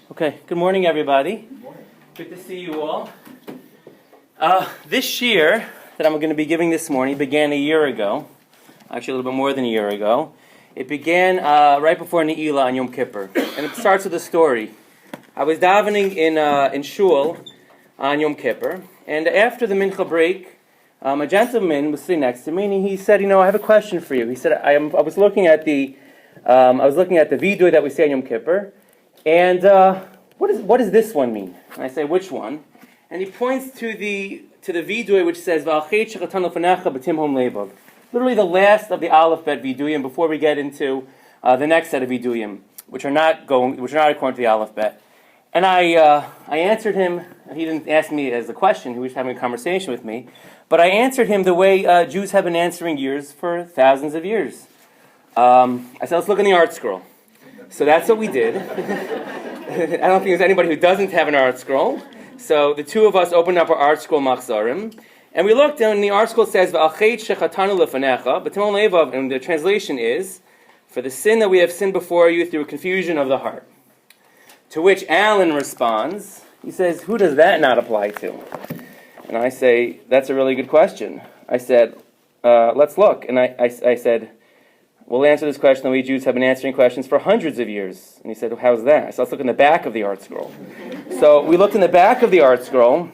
Okay, good morning, everybody. Good morning. Good to see you all. This year that I'm going to be giving this morning began a year ago, actually a little bit more than a year ago. It began right before Ne'ilah on Yom Kippur, and it starts with a story. I was davening in shul on Yom Kippur, and after the mincha break, a gentleman was sitting next to me, and he said, "I have a question for you." He said, "I was looking at the vidui that we say on Yom Kippur, and what does this one mean?" And I say, "Which one?" And he points to the vidui which says, "V'alchet shechatan lefanecha b'timhom levav." Literally the last of the Aleph Bet viduyim before we get into the next set of viduyim, which are not according to the Aleph Bet. And I answered him. He didn't ask me as a question; he was having a conversation with me. But I answered him the way Jews have been answering years for thousands of years. I said, "Let's look in the art scroll." So that's what we did. I don't think there's anybody who doesn't have an art scroll. So the two of us opened up our art scroll machzarim, and we looked, and the art scroll says, "V'alchet shechatanu lefanecha," but Timon Levav, and the translation is, "For the sin that we have sinned before you through confusion of the heart." To which Alan responds, he says, "Who does that not apply to?" And I say, "That's a really good question." I said, "Let's look." And I said, "We'll answer this question the way Jews have been answering questions for hundreds of years." And he said, "Well, how's that?" So let's look in the back of the art scroll. So we looked in the back of the art scroll,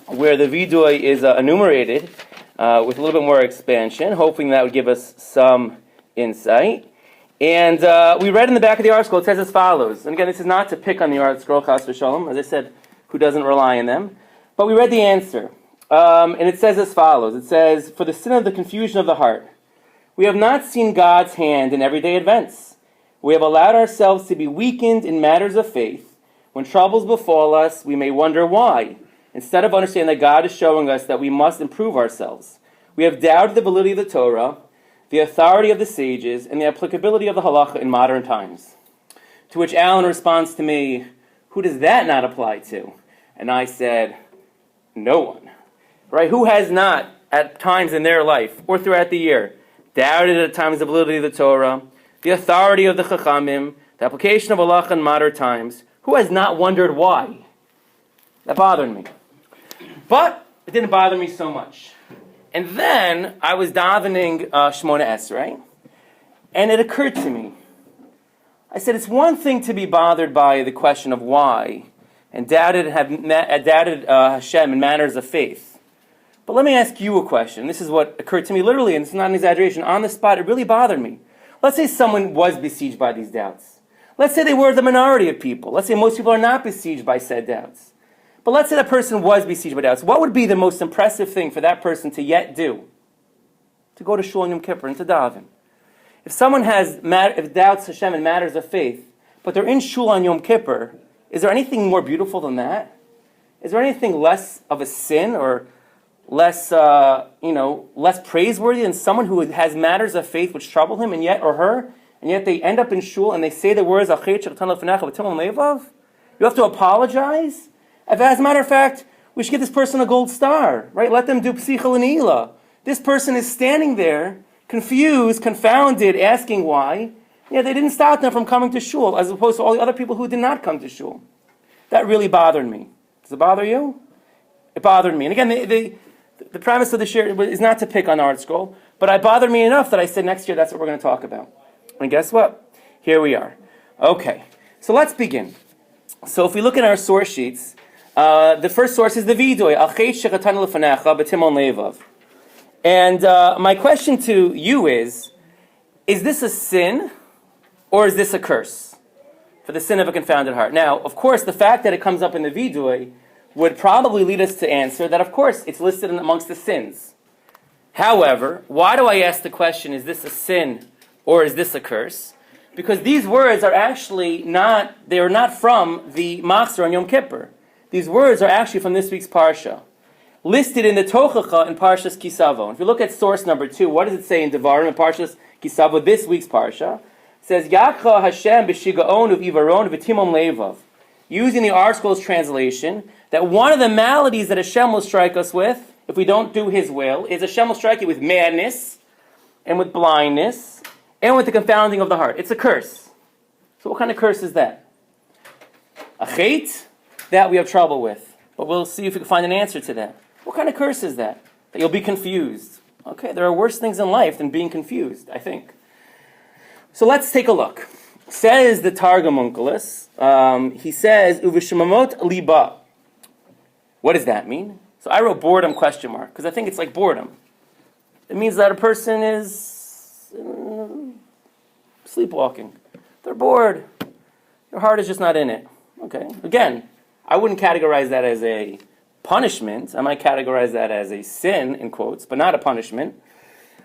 where the vidui is enumerated with a little bit more expansion, hoping that would give us some insight. And we read in the back of the art scroll, it says as follows. And again, this is not to pick on the art scroll, chas v'shalom. As I said, who doesn't rely on them? But we read the answer. And it says as follows. It says, "For the sin of the confusion of the heart, we have not seen God's hand in everyday events. We have allowed ourselves to be weakened in matters of faith. When troubles befall us, we may wonder why, instead of understanding that God is showing us that we must improve ourselves. We have doubted the validity of the Torah, the authority of the sages, and the applicability of the halacha in modern times." To which Alan responds to me, "Who does that not apply to?" And I said, "No one." Right? Who has not, at times in their life, or throughout the year, doubted at times the validity of the Torah, the authority of the Chachamim, the application of halacha in modern times? Who has not wondered why? That bothered me. But it didn't bother me so much. And then I was davening Shmona Esrei, and it occurred to me. I said, it's one thing to be bothered by the question of why, and doubted Hashem in matters of faith. But let me ask you a question. This is what occurred to me literally, and it's not an exaggeration. On the spot, it really bothered me. Let's say someone was besieged by these doubts. Let's say they were the minority of people. Let's say most people are not besieged by said doubts. But let's say that person was besieged by doubts. What would be the most impressive thing for that person to yet do? To go to Shul on Yom Kippur and to daven. If someone if doubts Hashem in matters of faith, but they're in Shul on Yom Kippur, is there anything more beautiful than that? Is there anything less of a sin or less praiseworthy than someone who has matters of faith which trouble him and yet they end up in shul and they say the words "Achet shechatan lefanecha b'timon levav"? You have to apologize. As a matter of fact, we should give this person a gold star, right? Let them do psicha l'ne'ilah. This person is standing there, confused, confounded, asking why. Yeah, they didn't stop them from coming to shul, as opposed to all the other people who did not come to shul. That really bothered me. Does it bother you? It bothered me. And again, the premise of the shir is not to pick on the art scroll, but it bothered me enough that I said next year that's what we're going to talk about. And guess what? Here we are. Okay, so let's begin. So if we look at our source sheets, the first source is the vidui, "Alchet shechatanu lefanecha b'timon levav." And my question to you is this a sin or is this a curse for the sin of a confounded heart? Now, of course, the fact that it comes up in the vidui would probably lead us to answer that, of course, it's listed amongst the sins. However, why do I ask the question, is this a sin or is this a curse? Because these words are actually not from the Machzor on Yom Kippur. These words are actually from this week's Parsha, listed in the Tochacha in Parshas Kisavo. If you look at source number 2, what does it say in Devarim in Parshas Kisavo, this week's Parsha? It says, "Yakcha Hashem b'shigaon u'vivaron v'timon levav." Using the Art Scroll's translation, that one of the maladies that Hashem will strike us with, if we don't do His will, is Hashem will strike you with madness, and with blindness, and with the confounding of the heart. It's a curse. So what kind of curse is that? A chait, that we have trouble with. But we'll see if we can find an answer to that. What kind of curse is that? That you'll be confused. Okay, there are worse things in life than being confused, I think. So let's take a look. Says the Targum Onkelos, he says, Uvishmamot liba. What does that mean? So I wrote boredom question mark, because I think it's like boredom. It means that a person is sleepwalking. They're bored. Their heart is just not in it. Okay. Again, I wouldn't categorize that as a punishment. I might categorize that as a sin, in quotes, but not a punishment.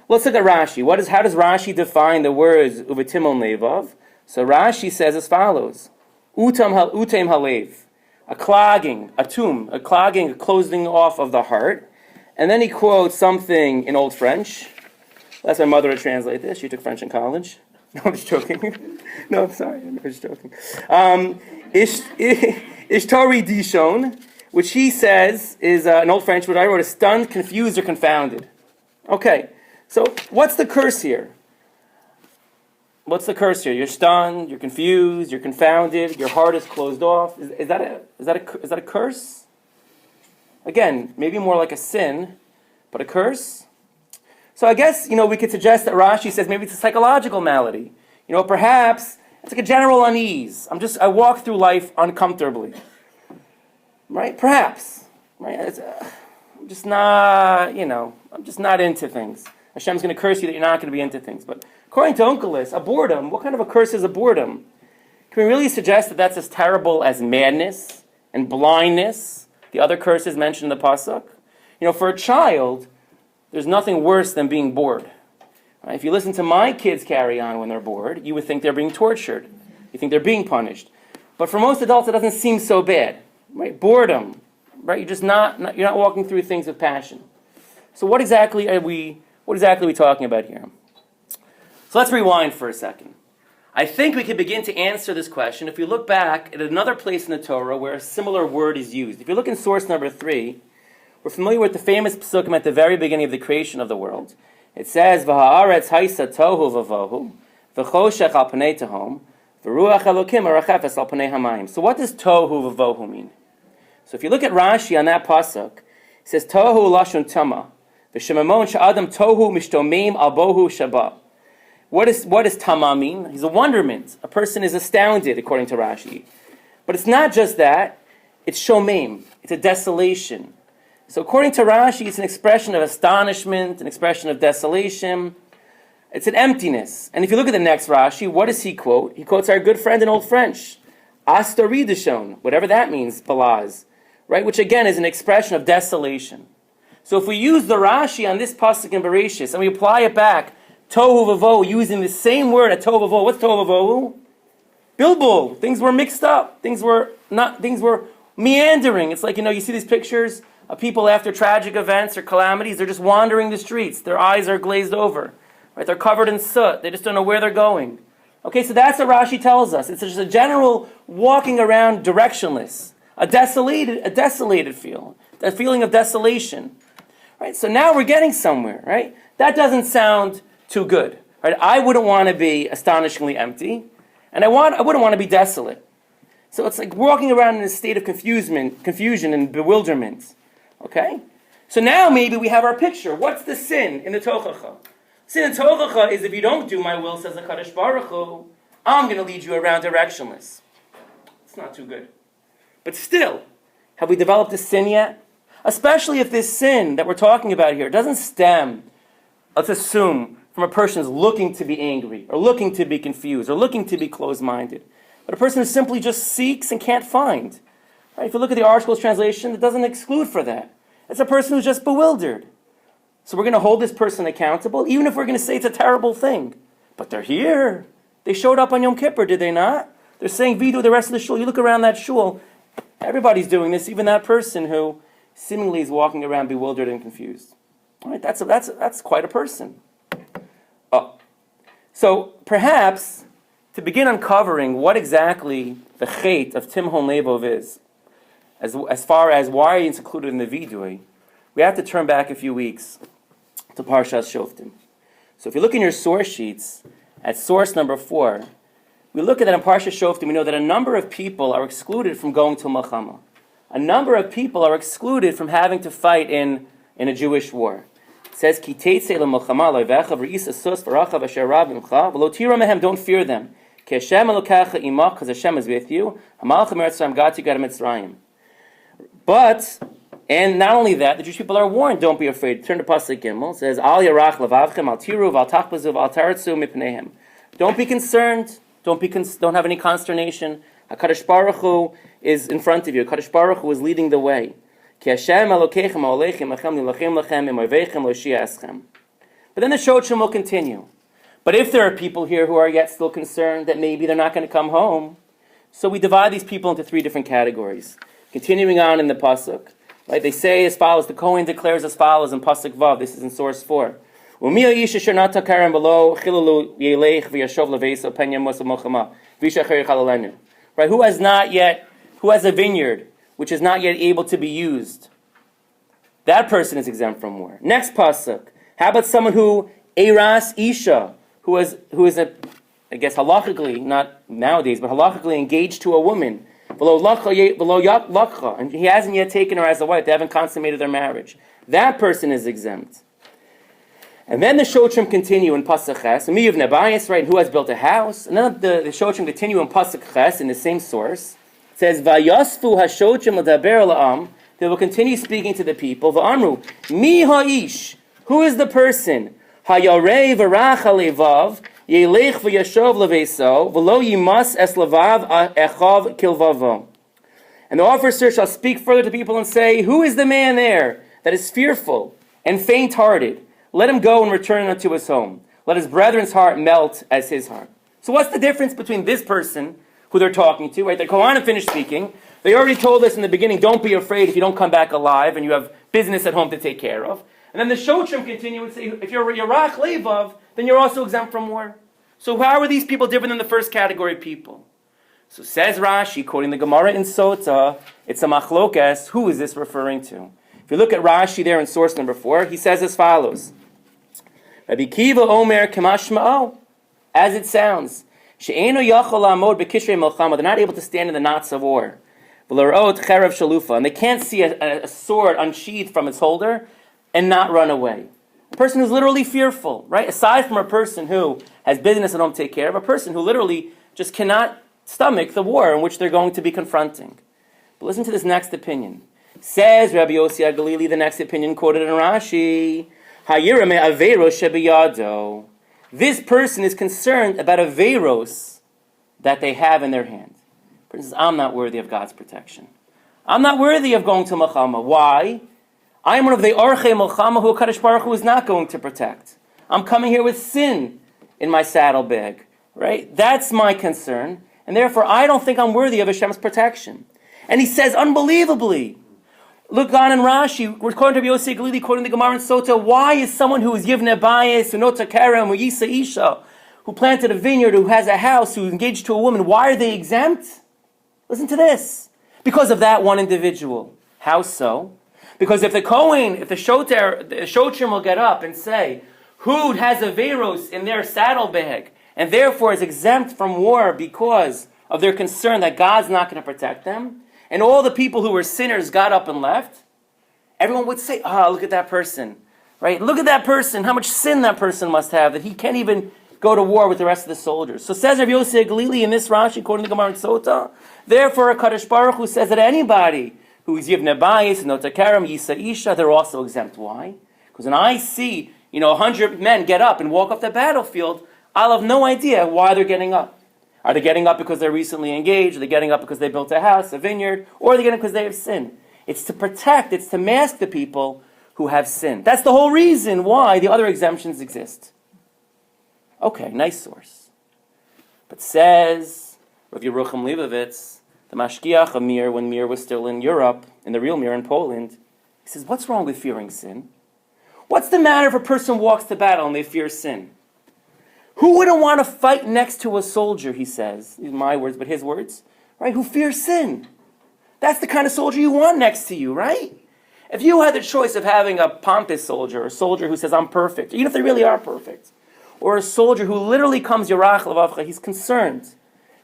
Let's look at Rashi. How does Rashi define the words uvetimon levav? So Rashi says as follows: utem halev, a clogging, a closing off of the heart. And then he quotes something in Old French. That's my mother to translate this. She took French in college. No, I'm just joking. No, I'm sorry. I'm just joking. Ishtori dishon, which he says is an Old French word I wrote, is stunned, confused, or confounded. Okay, so what's the curse here? What's the curse here? You're stunned, you're confused, you're confounded, your heart is closed off. Is that a curse? Again, maybe more like a sin, but a curse? So I guess, we could suggest that Rashi says maybe it's a psychological malady. Perhaps it's like a general unease. I walk through life uncomfortably. Right? Perhaps. Right? I'm just not into things. Hashem's going to curse you that you're not going to be into things. But according to Onkelos, a boredom, what kind of a curse is a boredom? Can we really suggest that that's as terrible as madness and blindness, the other curses mentioned in the pasuk? For a child, there's nothing worse than being bored. Right? If you listen to my kids carry on when they're bored, you would think they're being tortured. You think they're being punished. But for most adults, it doesn't seem so bad. Right? Boredom. Right? You're not walking through things with passion. So what exactly are we talking about here? So let's rewind for a second. I think we can begin to answer this question if we look back at another place in the Torah where a similar word is used. If you look in source number 3, we're familiar with the famous psukim at the very beginning of the creation of the world. It says, "V'ha'aretz haisa tohu v'vohu, v'choshech al pnei tehom, v'ruach Elokim arachefes al pnei hamayim." So what does tohu v'vohu mean? So if you look at Rashi on that pasuk, it says, "Tohu lashon tama, v'shemamon sha'adam tohu mishtomim al bohu shaba." What does tama mean? He's a wonderment. A person is astounded, according to Rashi. But it's not just that. It's shomim. It's a desolation. So according to Rashi, it's an expression of astonishment, an expression of desolation. It's an emptiness. And if you look at the next Rashi, what does he quote? He quotes our good friend in Old French, astoridishon, whatever that means, balaz, right? Which again is an expression of desolation. So if we use the Rashi on this pasuk in Bereshis and we apply it back, tohu vavohu, using the same word at tohu vavohu. What's tohu vavohu? Bilbul. Things were mixed up. Things were meandering. It's like, you see these pictures of people after tragic events or calamities. They're just wandering the streets. Their eyes are glazed over. Right? They're covered in soot. They just don't know where they're going. Okay, so that's what Rashi tells us. It's just a general walking around directionless. A desolated feel. A feeling of desolation. Right? So now we're getting somewhere, right? That doesn't sound too good. Right? I wouldn't want to be astonishingly empty, and I wouldn't want to be desolate. So it's like walking around in a state of confusion and bewilderment. Okay? So now maybe we have our picture. What's the sin in the Tochacha? Sin in Tochacha is if you don't do my will, says the Kadosh Baruch Hu, I'm going to lead you around directionless. It's not too good. But still, have we developed a sin yet? Especially if this sin that we're talking about here doesn't stem, let's assume, from a person who's looking to be angry, or looking to be confused, or looking to be closed-minded. But a person who simply just seeks and can't find. Right? If you look at the article's translation, it doesn't exclude for that. It's a person who's just bewildered. So we're going to hold this person accountable, even if we're going to say it's a terrible thing. But they're here. They showed up on Yom Kippur, did they not? They're saying Vidu the rest of the shul. You look around that shul, everybody's doing this, even that person who seemingly is walking around bewildered and confused. All right, that's quite a person. Oh. So perhaps to begin uncovering what exactly the chait of Timhon Levov is, as far as why it's included in the vidui, we have to turn back a few weeks to Parshas Shoftim. So if you look in your source sheets, at source number 4, we look at that in Parsha Shoftim, we know that a number of people are excluded from going to Milchama. A number of people are excluded from having to fight in a Jewish war. It says, Ki teitzei le'milchama lo'evecha v're'is asus v'rachav asher rav imcha v'lo tira mehem, don't fear them. Ki Hashem elokecha imach, because Hashem is with you. Hamalchim eretz Mitzrayim gad tigad Mitzrayim. But, and not only that, the Jewish people are warned, don't be afraid. Turn to Pasuk Gimel. It says, Al yarach levavchem, al tiru, v'al tachbazu, v'al taratzu mipneihem. Don't be concerned. Don't have any consternation. HaKadosh Baruch Hu is in front of you. HaKadosh Baruch Hu is leading the way. Ki Hashem elokeichem ha'olechem lechem nilachem lechem imoiveichem lo'shia eschem. But then the Shotrim will continue. But if there are people here who are yet still concerned that maybe they're not going to come home, so we divide these people into 3 different categories. Continuing on in the Pasuk. Right? They say as follows, the Kohen declares as follows in Pasuk Vav, this is in source 4. Right? Who has a vineyard which is not yet able to be used? That person is exempt from war. Next pasuk. How about someone who eras isha, who is a, I guess halachically, not nowadays, but halachically engaged to a woman, and he hasn't yet taken her as a wife. They haven't consummated their marriage. That person is exempt. And then the Shotrim continue in Pasuk Ches, Miyav Nebayis, right, who has built a house. And then the Shotrim continue in Pasuk Ches, in the same source. It says, Vayasfu HaShotrim L'daber La'am, they will continue speaking to the people. Va'amru, Mi Ha'ish, who is the person? Hayarei V'rach HaLevav, Yelech V'yashov L'veiso, V'lo Yimas Es Levav Echav Kilvavo. And the officer shall speak further to people and say, who is the man there that is fearful and faint-hearted? Let him go and return unto his home. Let his brethren's heart melt as his heart. So what's the difference between this person who they're talking to, right? The Kohanim finished speaking. They already told us in the beginning, don't be afraid if you don't come back alive and you have business at home to take care of. And then the Shotrim continue and say, if you're Yarach Levav, then you're also exempt from war. So how are these people different than the first category of people? So says Rashi, quoting the Gemara in Sota, it's a machlokes. Who is this referring to? If you look at Rashi there in source number 4, he says as follows. Rabbi Kiva Omer Kamashma'o, as it sounds, She'eno Yachol Amod Bekishrei Melchama, they're not able to stand in the knots of war. V'lerot Cherev Shalufa, and they can't see a sword unsheathed from its holder and not run away. A person who's literally fearful, right? Aside from a person who has business at home to take care of, a person who literally just cannot stomach the war in which they're going to be confronting. But listen to this next opinion. Says Rabbi Yossi HaGalili, the next opinion quoted in Rashi, this person is concerned about averos that they have in their hand. For instance, I'm not worthy of God's protection. I'm not worthy of going to Milchama. Why? I am one of the Orchei Milchama who HaKadosh Baruch Hu is not going to protect. I'm coming here with sin in my saddlebag. Right? That's my concern. And therefore, I don't think I'm worthy of Hashem's protection. And he says, unbelievably, look on in Rashi, we're quoting Rabbi Yossi Galili, quoting the Gemara in Sota, why is someone who is Yivne Bayis, who Nota Kerem, who Yisa Isha, who planted a vineyard, who has a house, who engaged to a woman, why are they exempt? Listen to this. Because of that one individual. How so? Because if the Kohen, if the Shotrim will get up and say, who has a Veros in their saddlebag, and therefore is exempt from war because of their concern that God's not going to protect them, and all the people who were sinners got up and left, everyone would say, look at that person, right? Look at that person, how much sin that person must have, that he can't even go to war with the rest of the soldiers. So says Rabbi Yossi HaGalili in this Rashi, according to the Gemara in Sota, therefore HaKadosh Baruch Hu says that anybody who is Yivne Bayis, Nota Kerem, Yisa Isha, they're also exempt. Why? Because when I see, 100 men get up and walk off the battlefield, I'll have no idea why they're getting up. Are they getting up because they're recently engaged? Are they getting up because they built a house, a vineyard? Or are they getting up because they have sin? It's to protect, it's to mask the people who have sin. That's the whole reason why the other exemptions exist. Okay, nice source. But says Rav Yerucham Leibovitz, the Mashgiach of Mir, when Mir was still in Europe, in the real Mir in Poland, he says, what's wrong with fearing sin? What's the matter if a person walks to battle and they fear sin? Who wouldn't want to fight next to a soldier, he says, these are my words, but his words, right, who fears sin? That's the kind of soldier you want next to you, right? If you had the choice of having a pompous soldier, a soldier who says, I'm perfect, even if they really are perfect, or a soldier who literally comes Yarach Levavcha, he's concerned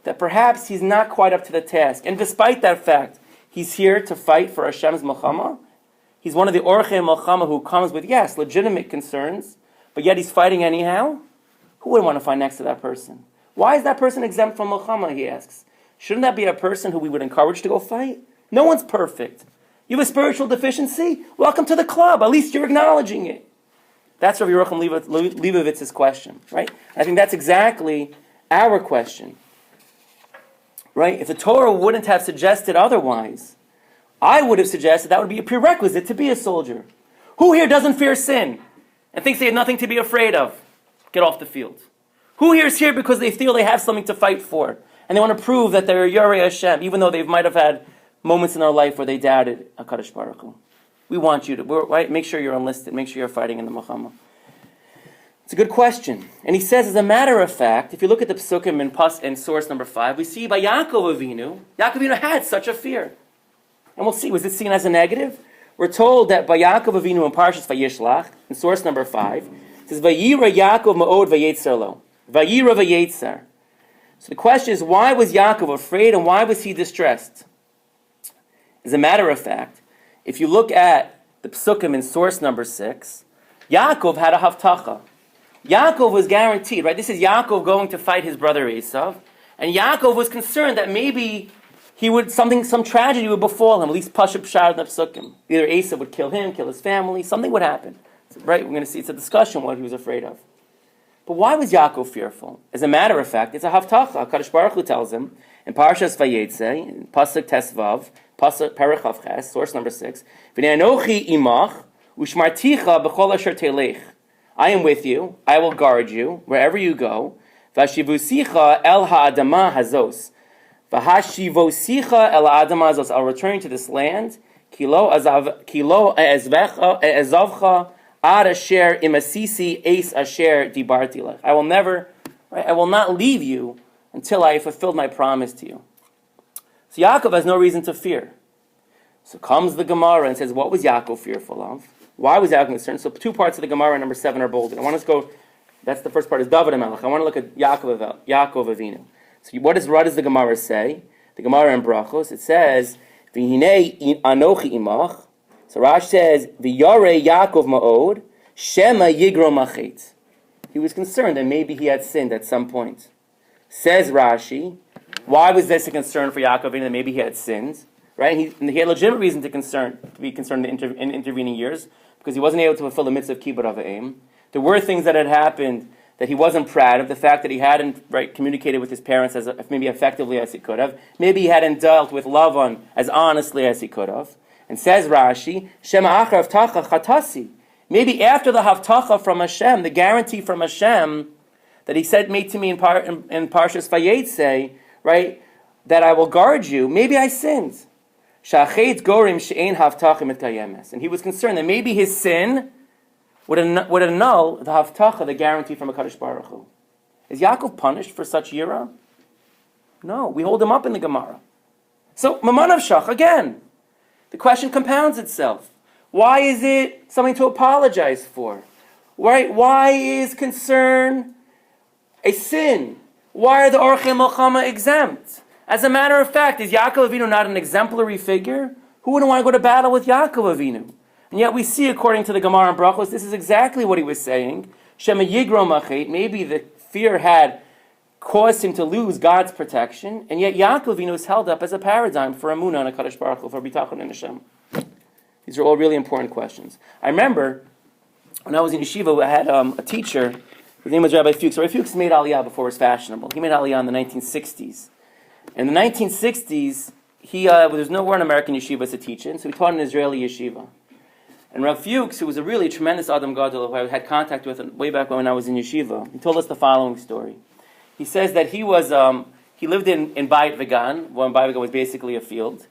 that perhaps he's not quite up to the task. And despite that fact, he's here to fight for Hashem's Milchama. He's one of the Orchei Milchama who comes with, yes, legitimate concerns, but yet he's fighting anyhow. Who would want to find next to that person? Why is that person exempt from Milchama, he asks. Shouldn't that be a person who we would encourage to go fight? No one's perfect. You have a spiritual deficiency? Welcome to the club. At least you're acknowledging it. That's Rabbi Yerucham Leibovitz's question, right? I think that's exactly our question, right? If the Torah wouldn't have suggested otherwise, I would have suggested that would be a prerequisite to be a soldier. Who here doesn't fear sin and thinks they have nothing to be afraid of? Get off the field. Who here is here because they feel they have something to fight for and they want to prove that they're Yorei Hashem, even though they might have had moments in their life where they doubted HaKadosh Baruch Hu? We want you to, right? Make sure you're enlisted. Make sure you're fighting in the Milchama. It's a good question. And he says, as a matter of fact, if you look at the Psukim in source number 5, we see by Yaakov Avinu had such a fear. And we'll see, was it seen as a negative? We're told that by Yaakov Avinu in Parshas Vayishlach, in source number 5, it says, Vayira Yaakov ma'od vayetzer lo. Vayira vayetzer. So the question is, why was Yaakov afraid and why was he distressed? As a matter of fact, if you look at the Psukim in source number 6, Yaakov had a haftacha. Yaakov was guaranteed, right? This is Yaakov going to fight his brother Esav, and Yaakov was concerned that maybe some tragedy would befall him, at least Pashup Pshar in the Psukim. Either Esav would kill him, kill his family, something would happen. So, right? We're going to see, it's a discussion what he was afraid of. But why was Yaakov fearful? As a matter of fact, it's a haftacha. HaKadosh Baruch Hu tells him, in Parshas Vayetze, in Pasuk Tesvav, Pasuk Perach Ches, source number 6, V'nei anochi imach, u'shmarticha b'chol asher telech. I am with you, I will guard you, wherever you go. V'ashivusicha el ha'adama hazos. V'hashivosicha el ha'adama hazos. I'll return to this land. Kilo ezavcha ad asher imasisi eis asher dibarti lech. I will not leave you until I have fulfilled my promise to you. So Yaakov has no reason to fear. So comes the Gemara and says, what was Yaakov fearful of? Why was Yaakov concerned? So 2 parts of the Gemara, number 7, are bolded. I want us to go, that's the first part, is David HaMelech. I want to look at Yaakov Avinu. So what does the Gemara say? The Gemara in Brachos, it says, V'hinei anochi imach. So Rash says, V'yarei Yaakov ma'od, Shema yigro machet. He was concerned that maybe he had sinned at some point. Says Rashi, why was this a concern for Yaakov Avinu that maybe he had sinned? Right? And he had legitimate reason to be concerned in intervening years, because he wasn't able to fulfill the mitzvah of kibbud avayim. There were things that had happened that he wasn't proud of. The fact that he hadn't communicated with his parents as maybe effectively as he could have. Maybe he hadn't dealt with Lavan as honestly as he could have. And says Rashi, Shema achar avtacha chatasi. Maybe after the havtacha from Hashem, the guarantee from Hashem that he made to me in Parshas Vayetze, right, that I will guard you, maybe I sinned. And he was concerned that maybe his sin would annul the haftacha, the guarantee from HaKadosh Baruch Hu. Is Yaakov punished for such yira? No, we hold him up in the Gemara. So, Mamanav Shach, again, the question compounds itself. Why is it something to apologize for? Right? Why is concern a sin? Why are the Orchei Milchama exempt? As a matter of fact, is Yaakov Avinu not an exemplary figure? Who wouldn't want to go to battle with Yaakov Avinu? And yet we see, according to the Gemara and Brachos, this is exactly what he was saying. Shema yigro machet. Maybe the fear had caused him to lose God's protection, and yet Yaakov Avinu is held up as a paradigm for Emunah and HaKadosh Baruch Hu, for Bitachon and Hashem. These are all really important questions. I remember when I was in yeshiva, I had a teacher. His name was Rabbi Fuchs. Rabbi Fuchs made Aliyah before it was fashionable. He made Aliyah in the 1960s. In the 1960s, there was nowhere in American yeshivas to teach in, so he taught in an Israeli yeshiva. And Rav Fuchs, who was a really tremendous Adam Gadol, who I had contact with way back when I was in yeshiva, he told us the following story. He says that he lived in Bayit Vegan, when Bayit Vegan was basically a field.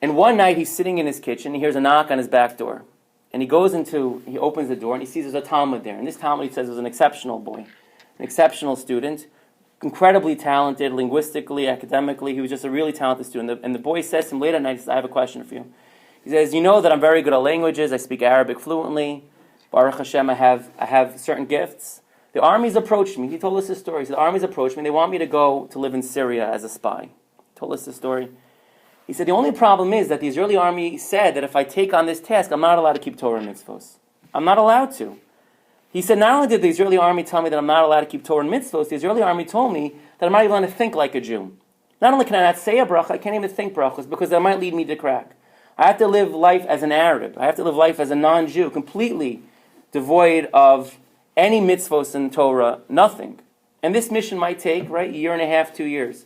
And one night he's sitting in his kitchen, he hears a knock on his back door. And he opens the door, and he sees there's a Talmud there. And this Talmud, he says, was an exceptional boy, an exceptional student, incredibly talented, linguistically, academically. He was just a really talented student. And the boy says to him late at night, he says, I have a question for you. He says, you know that I'm very good at languages. I speak Arabic fluently. Baruch Hashem, I have certain gifts. The armies approached me. He told us this story. He said, the armies approached me. They want me to go to live in Syria as a spy. He told us this story. He said, the only problem is that the Israeli army said that if I take on this task, I'm not allowed to keep Torah and mitzvos. I'm not allowed to. He said, not only did the Israeli army tell me that I'm not allowed to keep Torah and mitzvos, the Israeli army told me that I'm not even allowed to think like a Jew. Not only can I not say a bracha, I can't even think brachas because that might lead me to crack. I have to live life as an Arab. I have to live life as a non-Jew, completely devoid of any mitzvos in Torah, nothing. And this mission might take, right, a year and a half, 2 years.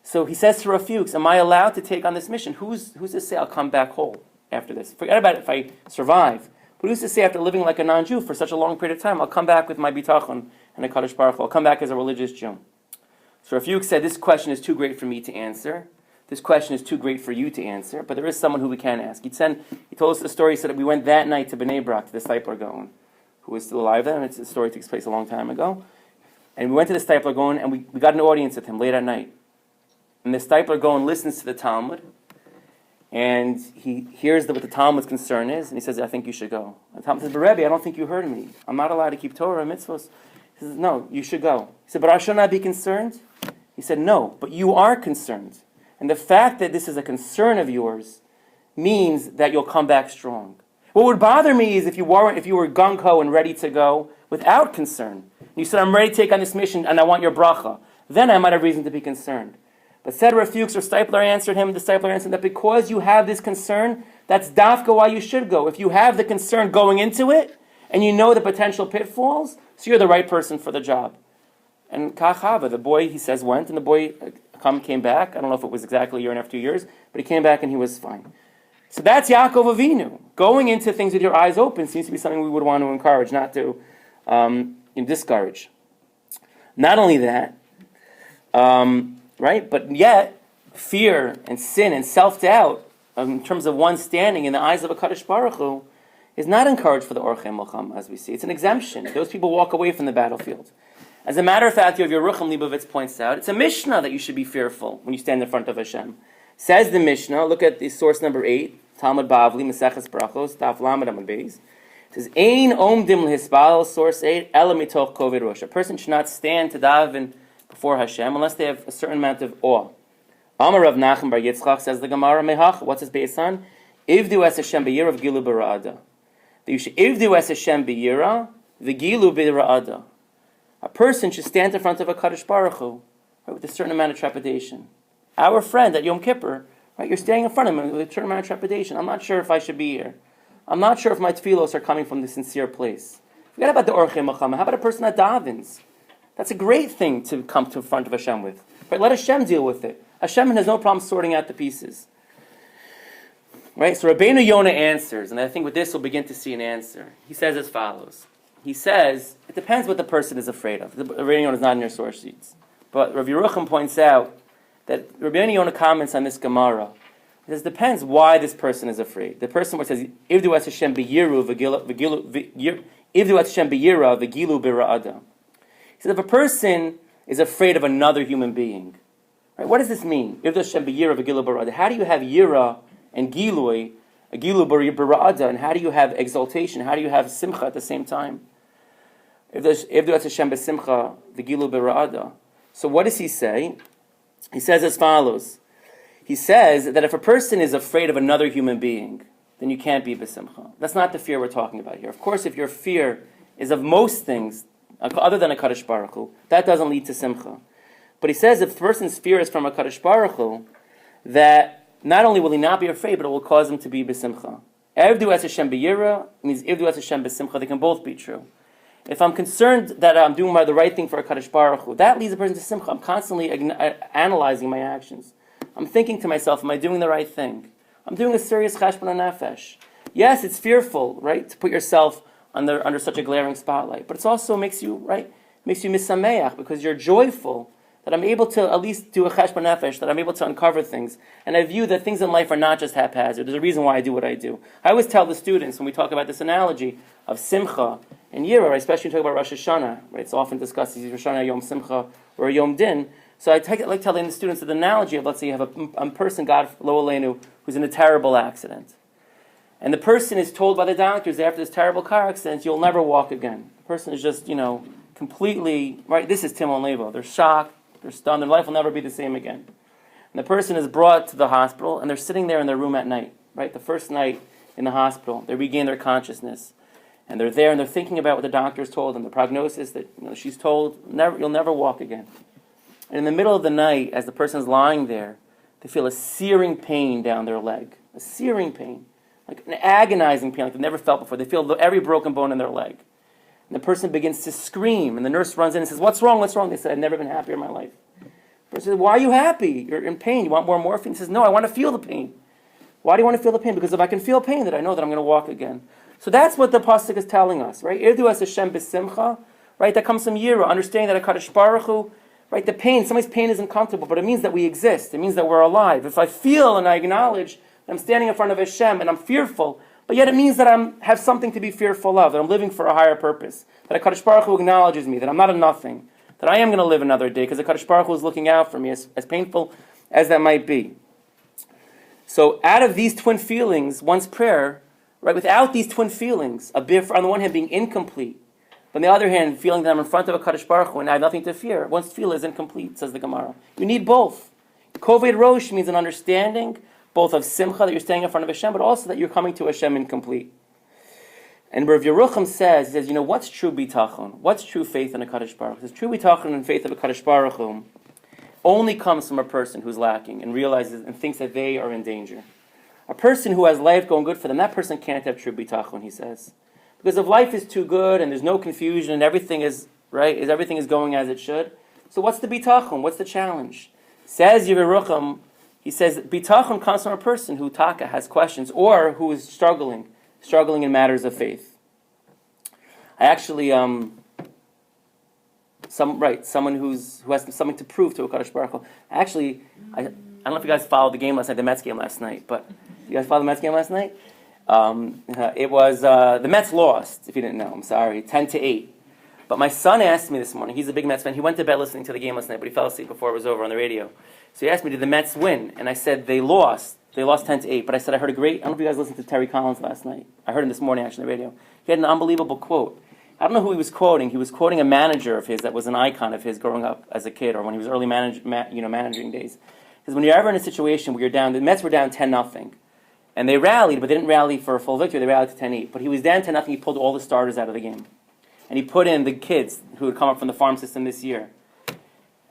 So he says to Rav Fuchs, am I allowed to take on this mission? Who's to say I'll come back whole after this? Forget about it if I survive. But who's to say after living like a non-Jew for such a long period of time, I'll come back with my bitachon and a Kadosh Baruch Hu. I'll come back as a religious Jew. So Rav Fuchs said, this question is too great for me to answer. This question is too great for you to answer. But there is someone who we can ask. He told us the story. He said that we went that night to Bnei Brak, to the Steipler Gaon, who was still alive then. The story takes place a long time ago. And we went to the Steipler Gaon and we got an audience with him late at night. And the Steipler Gaon listens to the Talmud, and he hears what the Talmud's concern is, and he says, I think you should go. And the Talmud says, but Rebbe, I don't think you heard me. I'm not allowed to keep Torah and mitzvahs. He says, no, you should go. He said, but I should not be concerned? He said, no, but you are concerned. And the fact that this is a concern of yours means that you'll come back strong. What would bother me is if you were gung-ho and ready to go without concern. You said, I'm ready to take on this mission and I want your bracha. Then I might have reason to be concerned. But said Rav Fuchs or Steipler answered him, the Steipler answered that because you have this concern, that's dafka why you should go. If you have the concern going into it, and you know the potential pitfalls, so you're the right person for the job. And Kachava, the boy, he says, went, and the boy came back. I don't know if it was exactly a year and a half, 2 years, but he came back and he was fine. So that's Yaakov Avinu. Going into things with your eyes open seems to be something we would want to encourage, not to discourage. Not only that, right? But yet, fear and sin and self-doubt, in terms of one standing in the eyes of a Kadosh Baruch Hu, is not encouraged for the Orchei Milcham, as we see. It's an exemption. Those people walk away from the battlefield. As a matter of fact, your Yerucham Leibovitz points out, it's a Mishnah that you should be fearful when you stand in front of Hashem. Says the Mishnah, look at the source number 8, Talmud Bavli, Maseches Brachos, Daf Lamed Amud Beis. It says, Ein omdim lehispal, source 8, ela mitoch koved rosh. A person should not stand to daven before Hashem unless they have a certain amount of awe. Amar Rav Nachman bar Yitzchak, says the Gemara, Mehach, what's his based on? Ivdu es Hashem b'yira v'gilu b'ra'ada. That you should ivdu es Hashem b'yira v'gilu b'ra'ada. A person should stand in front of a Kadosh Baruch Hu, right, with a certain amount of trepidation. Our friend at Yom Kippur, right, you're standing in front of him with a certain amount of trepidation. I'm not sure if I should be here. I'm not sure if my tefillos are coming from the sincere place. Forget about the Orchei Milchama. How about a person that davens? That's a great thing to come to in front of Hashem with. Right? Let Hashem deal with it. Hashem has no problem sorting out the pieces. Right? So Rabbeinu Yonah answers, and I think with this we'll begin to see an answer. He says as follows. He says, it depends what the person is afraid of. Rabbeinu Yonah is not in your source sheets. But Rav Yerucham points out that Rabbeinu Yonah comments on this Gemara. He says, depends why this person is afraid. The person says, Ivdu es Hashem b'yiru Ivdu es Hashem b'yira v'gilu b'ra'ada. He says, if a person is afraid of another human being, right, what does this mean? Ivdu es Hashem b'yira v'gilu b'ra'ada. How do you have yira and gilu b'ra'ada, and how do you have exaltation? How do you have simcha at the same time? Ivdu es Hashem b'simcha v'gilu b'ra'ada. So what does he say? He says as follows. He says that if a person is afraid of another human being, then you can't be b'simcha. That's not the fear we're talking about here. Of course, if your fear is of most things, other than a Kadosh Baruch Hu, that doesn't lead to simcha. But he says if the person's fear is from a Kadosh Baruch Hu, that not only will he not be afraid, but it will cause him to be b'simcha. Ivdu es Hashem b'yira means ivdu es Hashem b'simcha. They can both be true. If I'm concerned that I'm doing the right thing for a Kadosh Baruch Hu, that leads a person to simcha. I'm constantly analyzing my actions. I'm thinking to myself, am I doing the right thing? I'm doing a serious cheshbon nefesh. Yes, it's fearful, right, to put yourself under such a glaring spotlight. But it also makes you misameach, because you're joyful that I'm able to at least do a cheshbon nefesh, that I'm able to uncover things. And I view that things in life are not just haphazard. There's a reason why I do what I do. I always tell the students, when we talk about this analogy of simcha and yira, right, especially when we talk about Rosh Hashanah, right, it's often discussed as Rosh Hashanah, Yom Simcha, or Yom Din. So I like telling the students the analogy of, let's say you have a person, God lo aleinu, who's in a terrible accident. And the person is told by the doctors after this terrible car accident, you'll never walk again. The person is just, completely, right, this is Timon Levo. They're shocked, they're stunned, their life will never be the same again. And the person is brought to the hospital, and they're sitting there in their room at night, right? The first night in the hospital, they regain their consciousness. And they're there, and they're thinking about what the doctors told them, the prognosis that she's told, you'll never walk again. And in the middle of the night, as the person's lying there, they feel a searing pain down their leg. A searing pain. Like an agonizing pain like they've never felt before. They feel every broken bone in their leg. And the person begins to scream, and the nurse runs in and says, what's wrong, what's wrong? They said, I've never been happier in my life. The person says, why are you happy? You're in pain. You want more morphine? He says, no, I want to feel the pain. Why do you want to feel the pain? Because if I can feel pain, then I know that I'm going to walk again. So that's what the pasuk is telling us, right? Irdu as Hashem b'simcha, right? That comes from Yira, understanding that HaKadosh Baruch Hu, right? The pain, somebody's pain isn't comfortable, but it means that we exist. It means that we're alive. If I feel and I acknowledge that I'm standing in front of Hashem and I'm fearful, but yet it means that I have something to be fearful of, that I'm living for a higher purpose, that HaKadosh Baruch Hu acknowledges me, that I'm not a nothing, that I am going to live another day, because HaKadosh Baruch Hu is looking out for me, as painful as that might be. So out of these twin feelings, one's prayer, right, without these twin feelings, on the one hand being incomplete, but on the other hand, feeling that I'm in front of a Kadosh Baruch Hu and I have nothing to fear, one's tefillah is incomplete, says the Gemara. You need both. Koved Rosh means an understanding, both of simcha, that you're standing in front of Hashem, but also that you're coming to Hashem incomplete. And Rav Yerucham says, what's true bitachon? What's true faith in a Kadosh Baruch Hu? He says, true bitachon and faith of a Kadosh Baruch Hu only comes from a person who's lacking and realizes and thinks that they are in danger. A person who has life going good for them, that person can't have true bitachon, he says. Because if life is too good and there's no confusion and everything is right, everything is going as it should, so what's the bitachon? What's the challenge? Says Yerucham, he says bitachon comes from a person who has questions or who is struggling in matters of faith. I actually someone who has something to prove to a Kadosh Baruch Hu. Actually, I don't know if you guys followed the game last night, the Mets game last night, but you guys followed the Mets game last night? It was, the Mets lost, if you didn't know, I'm sorry, 10-8. But my son asked me this morning, he's a big Mets fan, he went to bed listening to the game last night, but he fell asleep before it was over on the radio. So he asked me, did the Mets win? And I said, they lost 10-8, but I said, I don't know if you guys listened to Terry Collins last night. I heard him this morning actually on the radio. He had an unbelievable quote. I don't know who he was quoting. He was quoting a manager of his that was an icon of his growing up as a kid, or when he was early managing days. Because when you're ever in a situation where you're down, the Mets were down 10-0, and they rallied, but they didn't rally for a full victory. They rallied to 10-8. But he was down 10-0. He pulled all the starters out of the game, and he put in the kids who had come up from the farm system this year.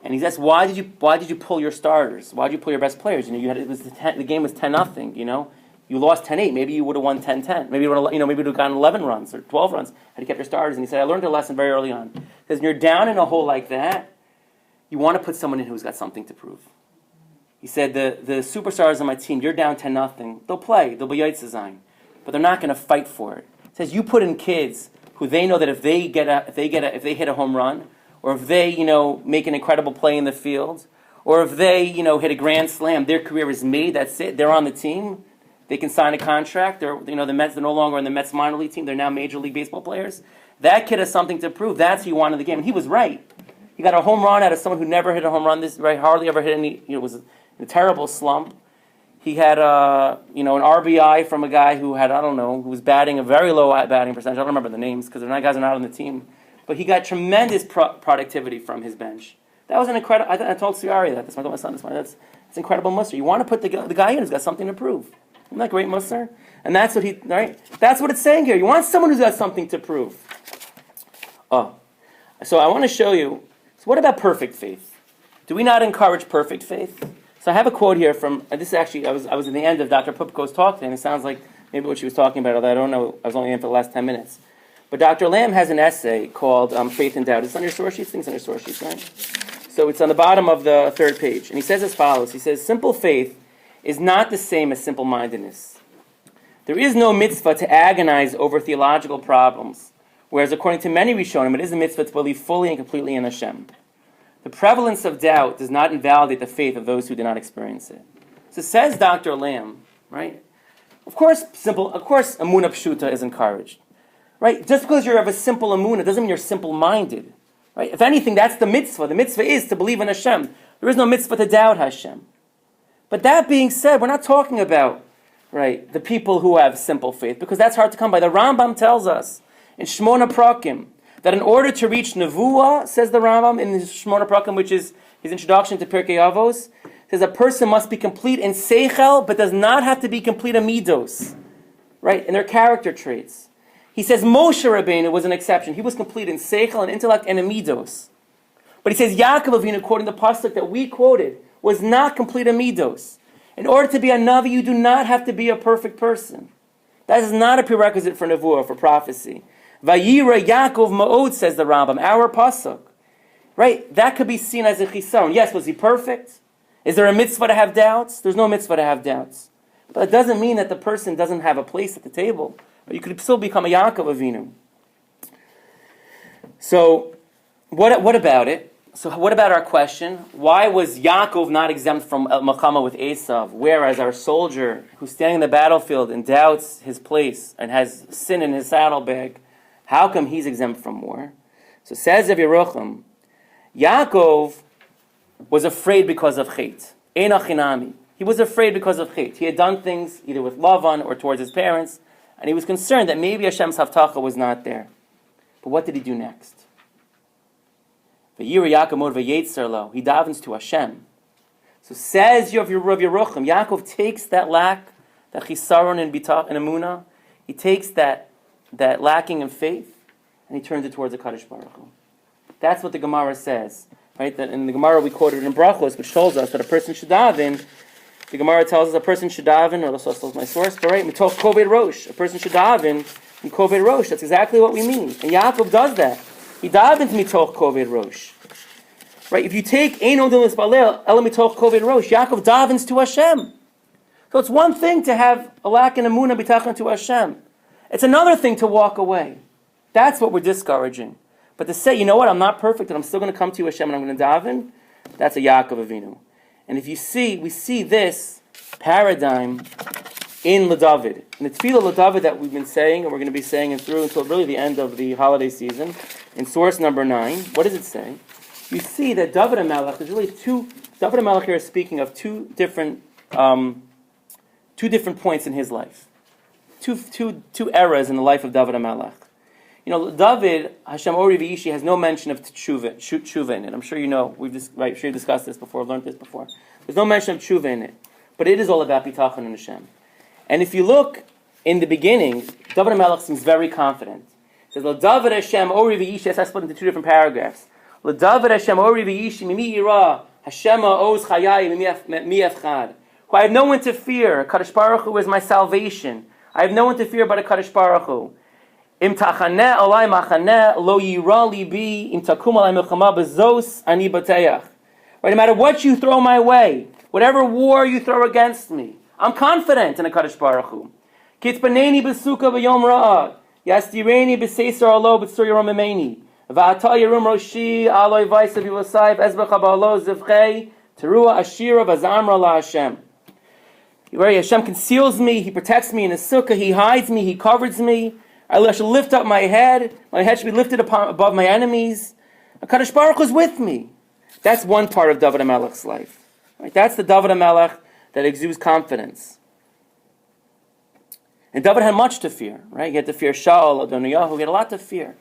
And he asked, "Why did you pull your starters? Why did you pull your best players? The game was 10-0. You lost 10-8. Maybe you would have won 10-10. Maybe you would have gotten 11 runs or 12 runs had you kept your starters." And he said, "I learned a lesson very early on. Because when you're down in a hole like that, you want to put someone in who's got something to prove." He said, the superstars on my team, you're down 10-0. They'll play. They'll be Yitzhazayim. But they're not going to fight for it. He says, you put in kids who they know that if they hit a home run, or if they, make an incredible play in the field, or if they, hit a grand slam, their career is made. That's it. They're on the team. They can sign a contract. The Mets, they're no longer in the Mets minor league team. They're now Major League Baseball players. That kid has something to prove. That's who you wanted the game. And he was right. He got a home run out of someone who never hit a home run. Hardly ever hit any. Was in a terrible slump. He had an RBI from a guy who had, who was batting a very low batting percentage. I don't remember the names because the guys are not on the team. But he got tremendous productivity from his bench. That was an incredible. I told Siari that. I told my son this morning. That's incredible muster. You want to put the guy in who's got something to prove. Isn't that great muster? And that's what That's what it's saying here. You want someone who's got something to prove. So I want to show you. So what about perfect faith? Do we not encourage perfect faith? So I have a quote here from, this is actually, I was in the end of Dr. Pupko's talk today, and it sounds like maybe what she was talking about, although I don't know, I was only in for the last 10 minutes. But Dr. Lamb has an essay called Faith and Doubt. It's on your source sheets? Things on your source sheets, right? So it's on the bottom of the third page. And he says as follows. He says, simple faith is not the same as simple-mindedness. There is no mitzvah to agonize over theological problems, whereas according to many Rishonim, it is a mitzvah to believe fully and completely in Hashem. The prevalence of doubt does not invalidate the faith of those who do not experience it. So says Dr. Lamb, right? Of course, Amunah Pshuta is encouraged. Right? Just because you're of a simple Amunah doesn't mean you're simple-minded. Right? If anything, that's the mitzvah. The mitzvah is to believe in Hashem. There is no mitzvah to doubt Hashem. But that being said, we're not talking about, the people who have simple faith, because that's hard to come by. The Rambam tells us in Shmona Prakim that in order to reach Nevuah, says the Rambam in his Shmona Prakim, which is his introduction to Pirkei Avos, says a person must be complete in Seichel, but does not have to be complete in Midos, right, in their character traits. He says Moshe Rabbeinu was an exception. He was complete in Seichel and intellect and in Midos. But he says Yaakov Avinu, quoting the pasuk that we quoted, was not complete in Midos. In order to be a Navi, you do not have to be a perfect person. That is not a prerequisite for Nevuah, for prophecy. Vayira Yaakov Ma'od, says the Rambam, our pasuk. Right? That could be seen as a chisaron. Yes, was he perfect? Is there a mitzvah to have doubts? There's no mitzvah to have doubts. But it doesn't mean that the person doesn't have a place at the table. You could still become a Yaakov Avinu. So, what about it? So what about our question? Why was Yaakov not exempt from Melchama with Esav, whereas our soldier who's standing in the battlefield and doubts his place and has sin in his saddlebag, how come he's exempt from war? So says Zev Yerucham, Yaakov was afraid because of Chet. Eina Chinami. He was afraid because of Chet. He had done things either with Lavan or towards his parents, and he was concerned that maybe Hashem's Havtacha was not there. But what did he do next? He davens to Hashem. So says Rav Yerucham, Yaakov takes that lack, that chisaron in emunah, he takes that lacking in faith, and he turns it towards the Kadosh Baruch Hu. That's what the Gemara says, right? That in the Gemara we quoted in Brachos, which tells us that a person should daven. The Gemara tells us a person should daven, or that's my source, but right, mitoch koved rosh, a person should daven in koved rosh. That's exactly what we mean, and Yaakov does that. He davens mitoch koved rosh. Right? If you take Ein Odin L'Spalel, Ela mitoch koved rosh, Yaakov davens to Hashem. So it's one thing to have a lack in emunah b'tachon to Hashem. It's another thing to walk away. That's what we're discouraging. But to say, you know what, I'm not perfect, and I'm still going to come to Hashem and I'm going to daven, that's a Yaakov Avinu. And if you see, we see this paradigm in LeDavid. In the Tefillah LeDavid that we've been saying, and we're going to be saying it through until really the end of the holiday season, in source number 9, what does it say? You see that David HaMelech, there's really David HaMelech here is speaking of two different points in his life. Two eras in the life of David HaMelech. You know, David, Hashem Ori V'ishi, has no mention of tshuva in it. I'm sure you know, I'm sure you've discussed this before, learned this before. There's no mention of tshuva in it. But it is all about bitachon and Hashem. And if you look in the beginning, David HaMelech seems very confident. It says, David Hashem Ori V'ishi, that's split into two different paragraphs. David Hashem Ori V'ishi, Mimi Ira, Hashem Oz Chayai, Mi Efchad. Who I have no one to fear. Kadosh Baruch Hu is my salvation. I have no one to fear but a Kadosh Baruch Hu. Im tachaneh alai machaneh lo yira libi im takum alai milchama bezos ani bateach. Right, no matter what you throw my way, whatever war you throw against me, I'm confident in a Kadosh Baruch Hu. Kitzpaneni besuka b'yom ra'ah, yastireni b'seisar alo b'tzur yarom emeni, va'ata yarum roshi aloi vaysav yivosai v'ezbecha ba'alo zivchei teruah ashira v'zamra la Hashem. Right, Hashem conceals me, He protects me in His sukkah, He hides me, He covers me. I should lift up my head should be lifted above my enemies. HaKadosh Baruch Hu is with me. That's one part of David HaMelech's life. Right? That's the David HaMelech that exudes confidence. And David had much to fear, right? He had to fear Shaul, Adoniyahu, he had a lot to fear.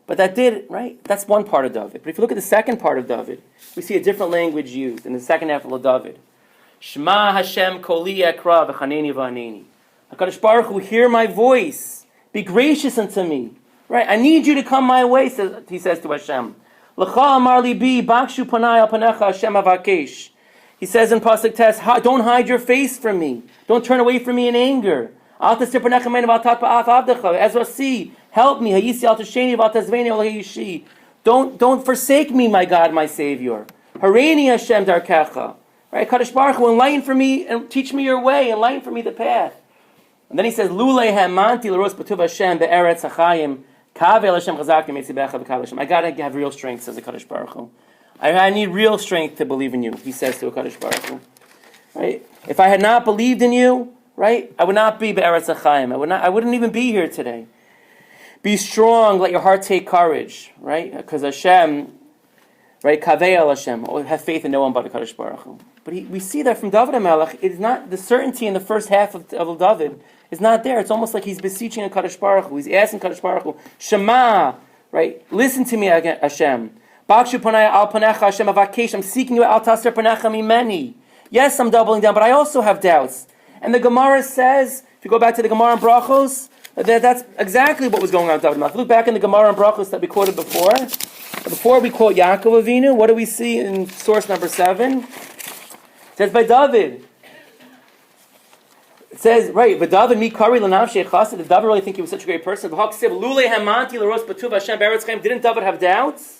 But that's one part of David. But if you look at the second part of David, we see a different language used in the second half of David. Shema Hashem koli ekra v'chaneni v'aneni. HaKadosh Baruch Hu, hear my voice. Be gracious unto me. Right? I need you to come my way, he says to Hashem. L'cha amar libi, bakshu panai al panecha Hashem avakesh. He says in Pasuk Tes, don't hide your face from me. Don't turn away from me in anger. Al tasir panecha me'en v'atat ba'af avdecha. Ezra si, help me. Hayisi al tasheni v'atazveni ol hayishi. Don't forsake me, my God, my Savior. Hareini Hashem darkecha. Right? Kadosh Baruch Hu, enlighten for me and teach me your way. Enlighten for me the path. And then he says, Lulei hamanti l'ros b'tuv Hashem be'eretz hachayim kavel Hashem chazakti meitzibecha v'kav Hashem. I gotta have real strength, says the Kadosh Baruch Hu. I need real strength to believe in you, he says to a Kadosh Baruch Hu. Right? If I had not believed in you, right, I would not be be'eretz hachayim. I wouldn't even be here today. Be strong, let your heart take courage, right? Because Hashem, right, kavel Hashem, have faith in no one but the Kadosh Baruch Hu. But we see that from David HaMelech, it is not the certainty in the first half of David is not there. It's almost like he's beseeching a Kadosh Baruch Hu. He's asking Kadosh Baruch Hu, Shema, Right? Listen to me, Hashem. Bakshu panaya al panecha Hashem avakesh. I'm seeking you al taser panecha mimeni. Yes, I'm doubling down, but I also have doubts. And the Gemara says, if you go back to the Gemara and Brachos, that's exactly what was going on with David. If you look back in the Gemara and Brachos that we quoted before we quote Yaakov Avinu, what do we see in source number 7? It says by David. It says, right, but David mi kari l'nav she'echased. Did David really think he was such a great person? Didn't David have doubts?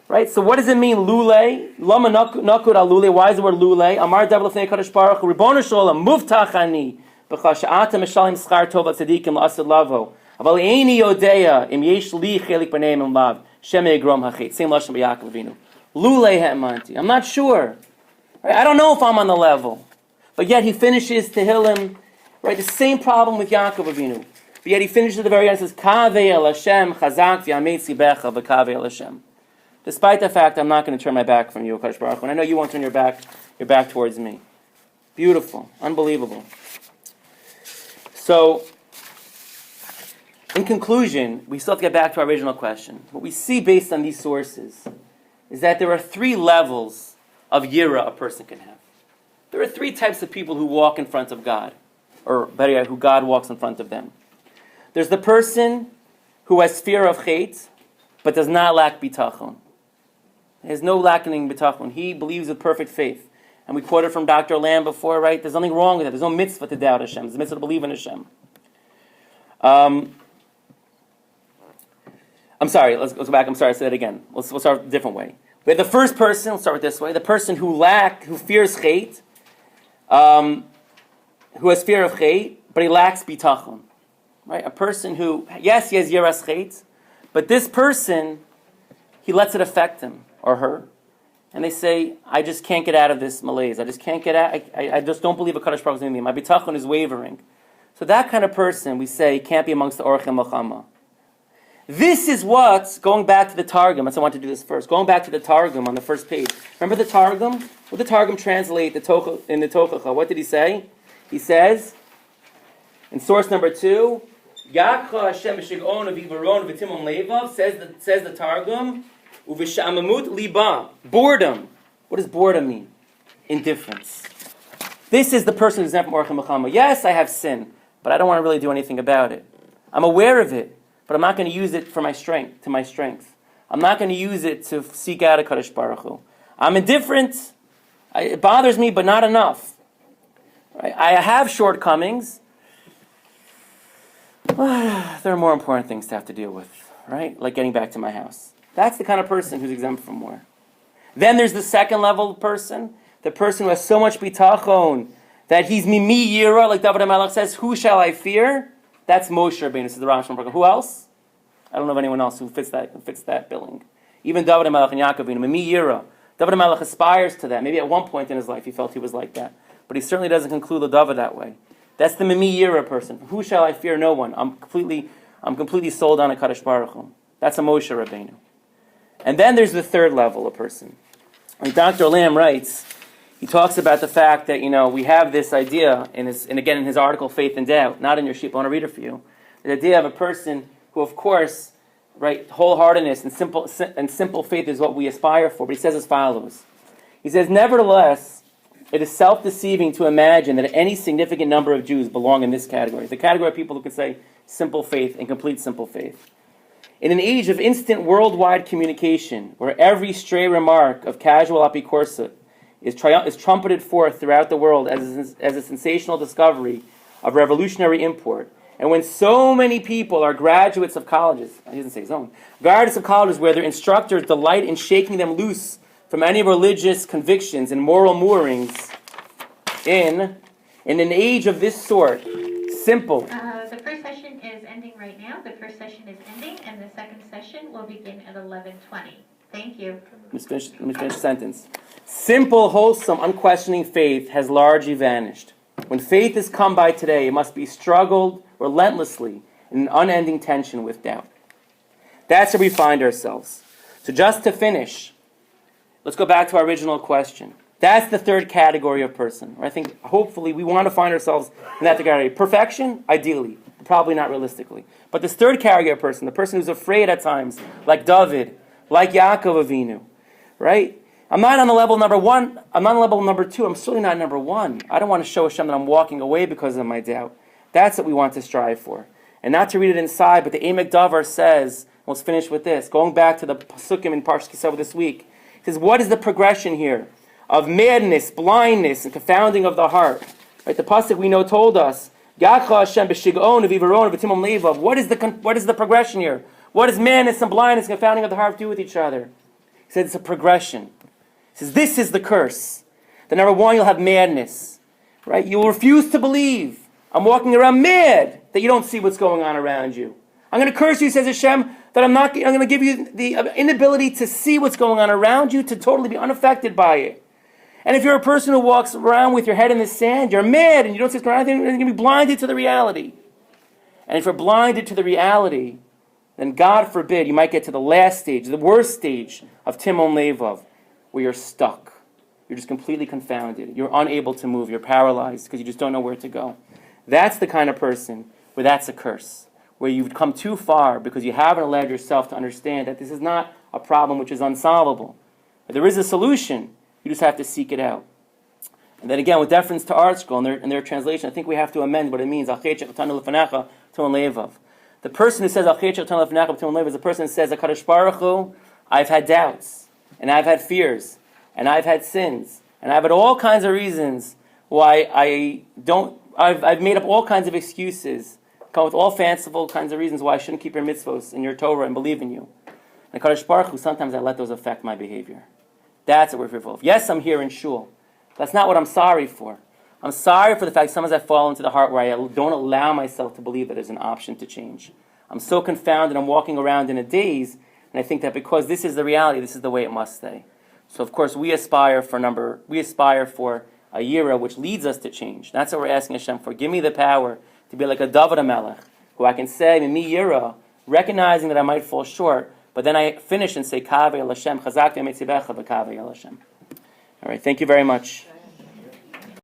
Right, so what does it mean, lule? Lama nakud al lule. Why is the word lule? Amar David l'fnei Kadosh Baruch Hu, Ribono Shalom, muftachani b'cha she'ata meshalim schar tov tzadikim la'asad lavo. Aval eini yodea im yesh li chelik b'neim im lav shemei grom hachet. Same lashon b'Yaakov Avinu. Lule ha'emanti. I'm not sure. Right? I don't know if I'm on the level. But yet he finishes Tehillim, right? The same problem with Yaakov Avinu. But yet he finishes at the very end and says, Kaveh el Hashem chazak v'yamei tzibecha v'kaveh el Hashem. Despite the fact I'm not going to turn my back from you, Kadosh Baruch Hu, and I know you won't turn your back towards me. Beautiful. Unbelievable. So, in conclusion, we still have to get back to our original question. What we see based on these sources is that there are 3 levels of yira a person can have. There are 3 types of people who walk in front of God, or better yet, who God walks in front of them. There's the person who has fear of chet, but does not lack bitachon. He has no lacking bitachon. He believes with perfect faith. And we quoted from Dr. Lamb before, right? There's nothing wrong with that. There's no mitzvah to doubt Hashem. There's a mitzvah to believe in Hashem. I'm sorry, let's go back. I'm sorry, I said it again. We'll start a different way. We have the first person, let's start with this way. The person who fears chet, who has fear of chet, but he lacks bitachon. Right? A person who, yes, he has yiras chet, but this person, he lets it affect him or her. And they say, I just can't get out of this malaise. I just can't get out. I just don't believe a Kadosh Baruch Hu is in me. My bitachon is wavering. So that kind of person, we say, can't be amongst the Orchim Lachama. This is what's, going back to the Targum, I want to do this first. Going back to the Targum on the first page. Remember the Targum? What did the Targum translate in the Tochacha? What did he say? He says, in source number 2, Yakha Hashem Shigon of Ivaron V'timon Levav, says the Targum, Uvishamamut Liba, boredom. What does boredom mean? Indifference. This is the person who's not from Orchim Lachama. Yes, I have sin, but I don't want to really do anything about it. I'm aware of it, but I'm not going to use it for my strength. I'm not going to use it to seek out a Kadosh Baruch Hu. I'm indifferent. It bothers me, but not enough. Right? I have shortcomings. There are more important things to have to deal with, right? Like getting back to my house. That's the kind of person who's exempt from war. Then there's the second level person, the person who has so much bitachon that he's mimi yira, like David HaMelech says, who shall I fear? That's Moshe Rabbeinu, this is the Rambam program. Who else? I don't know of anyone else who fits that billing. Even David HaMelech and Yaakov Avinu, mimi yira. David HaMelech aspires to that. Maybe at one point in his life he felt he was like that. But he certainly doesn't conclude the David that way. That's the mimi yira person. Who shall I fear? No one. I'm completely sold on a Kadosh Baruch Hu. That's a Moshe Rabbeinu. And then there's the third level of person. When Dr. Lamb writes, he talks about the fact that, we have this idea, and again in his article, Faith and Doubt, not in your sheet, but I want to read it for you. The idea of a person who, of course, right, wholeheartedness and simple faith is what we aspire for, but he says as follows. He says, nevertheless, it is self-deceiving to imagine that any significant number of Jews belong in this category. The category of people who can say simple faith and complete simple faith. In an age of instant worldwide communication, where every stray remark of casual apikorsa is trumpeted forth throughout the world as a sensational discovery of revolutionary import, and when so many people are graduates of colleges, he doesn't say his own, graduates of colleges where their instructors delight in shaking them loose from any religious convictions and moral moorings, in an age of this sort, simple. The first session is ending right now. The first session is ending, and the second session will begin at 11:20. Thank you. Let me finish the sentence. Simple, wholesome, unquestioning faith has largely vanished. When faith is come by today, it must be struggled relentlessly in an unending tension with doubt. That's where we find ourselves. So just to finish, let's go back to our original question. That's the third category of person. I think, hopefully, we want to find ourselves in that category. Perfection, ideally. Probably not realistically. But this third category person, the person who's afraid at times, like David, like Yaakov Avinu, right? I'm not on the level number one. I'm not on level number two. I'm certainly not number one. I don't want to show Hashem that I'm walking away because of my doubt. That's what we want to strive for. And not to read it inside, but the Emek Davar says, let's finish with this, going back to the Pasukim in Parshas Kislev this week, it says, what is the progression here of madness, blindness, and confounding of the heart? Right, the Pasuk we know told us, what is the progression here? What does madness and blindness and confounding of the heart do with each other? He said it's a progression. He says this is the curse. The number one, you'll have madness. Right? You will refuse to believe. I'm walking around mad that you don't see what's going on around you. I'm going to curse you, says Hashem, that I'm going to give you the inability to see what's going on around you, to totally be unaffected by it. And if you're a person who walks around with your head in the sand, you're mad and you don't see what's going on, you're going to be blinded to the reality. And if you're blinded to the reality, then God forbid, you might get to the last stage, the worst stage of Timon Levov, where you're stuck. You're just completely confounded. You're unable to move. You're paralyzed because you just don't know where to go. That's the kind of person where that's a curse, where you've come too far because you haven't allowed yourself to understand that this is not a problem which is unsolvable. But there is a solution. You just have to seek it out. And then again, with deference to Art Scroll and their translation, I think we have to amend what it means. The person who says is the person who says, HaKadosh Baruch Hu, I've had doubts, and I've had fears, and I've had sins, and I've had all kinds of reasons why I've made up all kinds of excuses, come with all fanciful kinds of reasons why I shouldn't keep your mitzvos and your Torah and believe in you. And HaKadosh Baruch Hu, sometimes I let those affect my behavior. That's what we're fearful of. Yes, I'm here in shul. That's not what I'm sorry for. I'm sorry for the fact sometimes I fall into the heart where I don't allow myself to believe that there's an option to change. I'm so confounded, I'm walking around in a daze, and I think that because this is the reality, this is the way it must stay. So of course we aspire for a yira which leads us to change. That's what we're asking Hashem for. Give me the power to be like a David HaMelech, who I can say, mi yira, recognizing that I might fall short, but then I finish and say, Kaveh El Hashem, Chazak V'Metzibecha B'Kaveh El Hashem. All right, thank you very much.